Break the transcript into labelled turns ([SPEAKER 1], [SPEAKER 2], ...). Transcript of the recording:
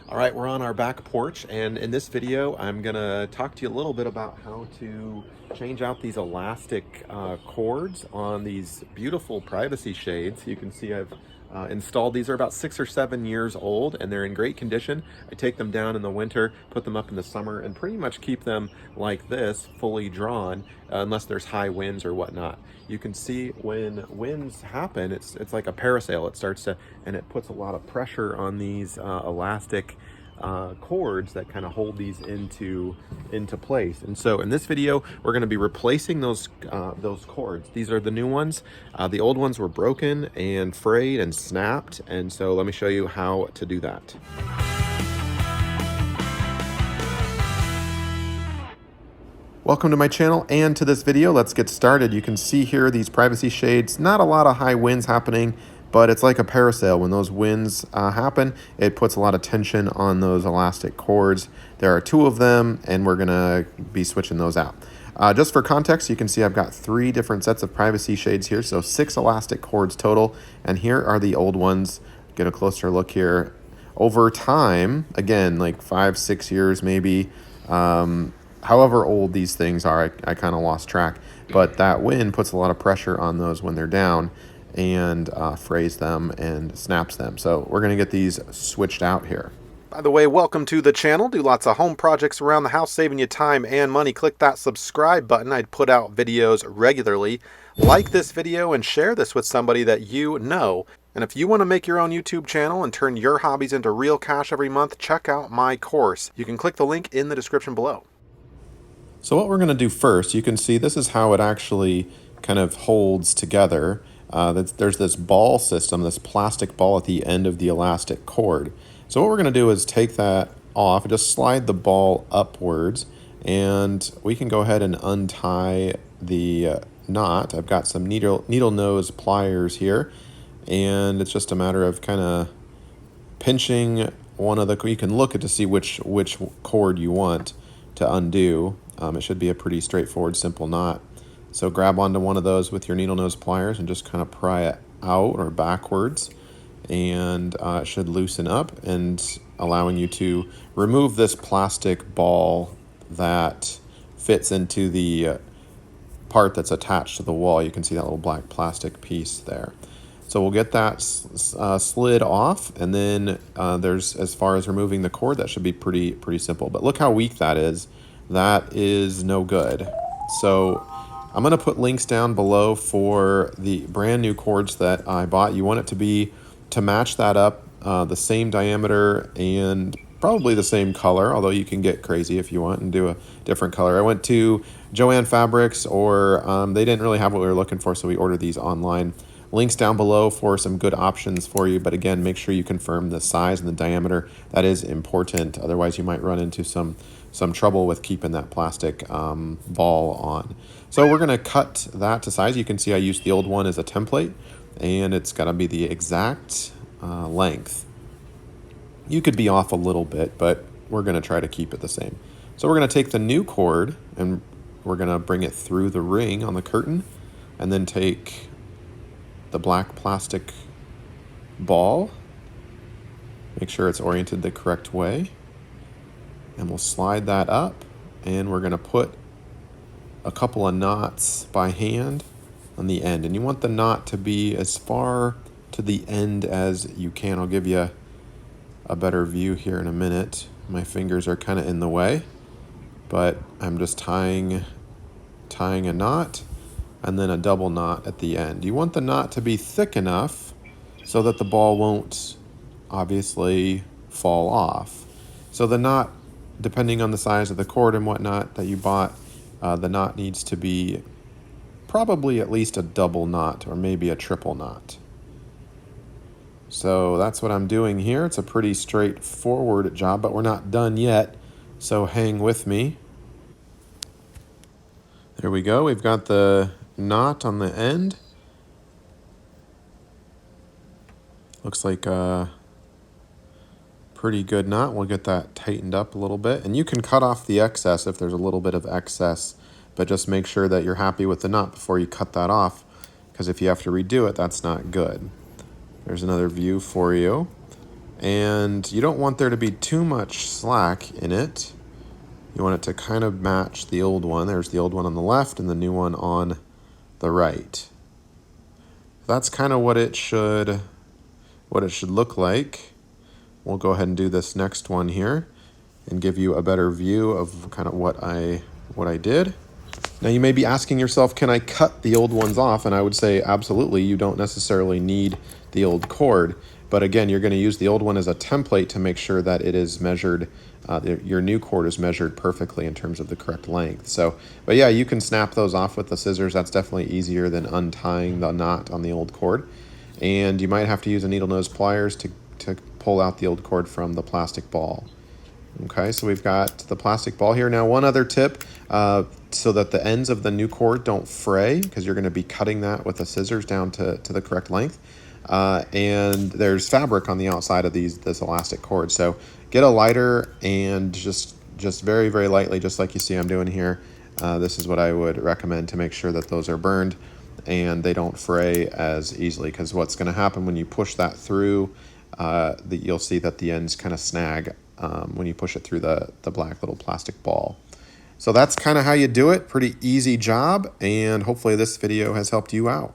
[SPEAKER 1] All right, we're on our back porch, and in this video, I'm gonna talk to you a little bit about how to change out these elastic cords on these beautiful privacy shades. You can see I've installed these. Are about 6 or 7 years old, and they're in great condition. I take them down in the winter, put them up in the summer, and pretty much keep them like this, fully drawn, unless there's high winds or whatnot. You can see when winds happen, it's like a parasail. It starts to, and it puts a lot of pressure on these elastic cords that kind of hold these into place. And so in this video, we're going to be replacing those cords. These are the new ones. The old ones were broken and frayed and snapped. And so let me show you how to do that. Welcome to my channel and to this video. Let's get started. You can see here these privacy shades, not a lot of high winds happening, but it's like a parasail. When those winds happen, it puts a lot of tension on those elastic cords. There are 2 of them, and we're gonna be switching those out. Just for context, you can see I've got 3 different sets of privacy shades here, so 6 elastic cords total, and here are the old ones. Get a closer look here. Over time, again, like 5-6 years maybe, however old these things are, I kind of lost track, but that wind puts a lot of pressure on those when they're down and frays them and snaps them. So we're going to get these switched out here. By the way, welcome to the channel. Do lots of home projects around the house, saving you time and money. Click that subscribe button. I put out videos regularly. Like this video and share this with somebody that you know. And if you want to make your own YouTube channel and turn your hobbies into real cash every month, check out my course. You can click the link in the description below. So what we're going to do first, you can see this is how it actually kind of holds together. There's this ball system, this plastic ball at the end of the elastic cord. So what we're going to do is take that off and just slide the ball upwards, and we can go ahead and untie the knot. I've got some needle nose pliers here, and it's just a matter of kind of pinching one of the, you can look at to see which cord you want to undo. It should be a pretty straightforward, simple knot. So grab onto one of those with your needle nose pliers and just kind of pry it out or backwards, and it should loosen up and allowing you to remove this plastic ball that fits into the part that's attached to the wall. You can see that little black plastic piece there. So we'll get that slid off, and then there's, as far as removing the cord, that should be pretty simple. But look how weak that is. That is no good. So I'm going to put links down below for the brand new cords that I bought. You want it to match that up, the same diameter and probably the same color, although you can get crazy if you want and do a different color. I went to Joann Fabrics, or they didn't really have what we were looking for, so we ordered these online. Links down below for some good options for you, but again, make sure you confirm the size and the diameter. That is important. Otherwise, you might run into some trouble with keeping that plastic ball on. So we're going to cut that to size. You can see I used the old one as a template, and it's got to be the exact length. You could be off a little bit, but we're going to try to keep it the same. So we're going to take the new cord, and we're going to bring it through the ring on the curtain, and then take the black plastic ball, make sure it's oriented the correct way, and we'll slide that up, and we're going to put a couple of knots by hand on the end. And you want the knot to be as far to the end as you can. I'll give you a better view here in a minute. My fingers are kind of in the way, but I'm just tying a knot and then a double knot at the end. You want the knot to be thick enough so that the ball won't obviously fall off. So the knot, depending on the size of the cord and whatnot that you bought, the knot needs to be probably at least a double knot or maybe a triple knot. So that's what I'm doing here. It's a pretty straightforward job, but we're not done yet, so hang with me. There we go. We've got the knot on the end. Looks like a pretty good knot. We'll get that tightened up a little bit, and you can cut off the excess if there's a little bit of excess, but just make sure that you're happy with the knot before you cut that off, because if you have to redo it, that's not good. There's another view for you. And you don't want there to be too much slack in it. You want it to kind of match the old one. There's the old one on the left and the new one on the right. That's kind of what it should look like. We'll go ahead and do this next one here and give you a better view of kind of what I did. Now you may be asking yourself, can I cut the old ones off? And I would say absolutely, you don't necessarily need the old cord. But again, you're going to use the old one as a template to make sure that it is measured, your new cord is measured perfectly in terms of the correct length. So, but yeah, you can snap those off with the scissors. That's definitely easier than untying the knot on the old cord. And you might have to use a needle nose pliers to pull out the old cord from the plastic ball. Okay, so we've got the plastic ball here. Now, one other tip, so that the ends of the new cord don't fray, because you're going to be cutting that with the scissors down to the correct length. And there's fabric on the outside of this elastic cord. So get a lighter and just very, very lightly, just like you see I'm doing here. This is what I would recommend to make sure that those are burned and they don't fray as easily, because what's going to happen when you push that through, you'll see that the ends kind of snag when you push it through the black little plastic ball. So that's kind of how you do it. Pretty easy job, and hopefully this video has helped you out.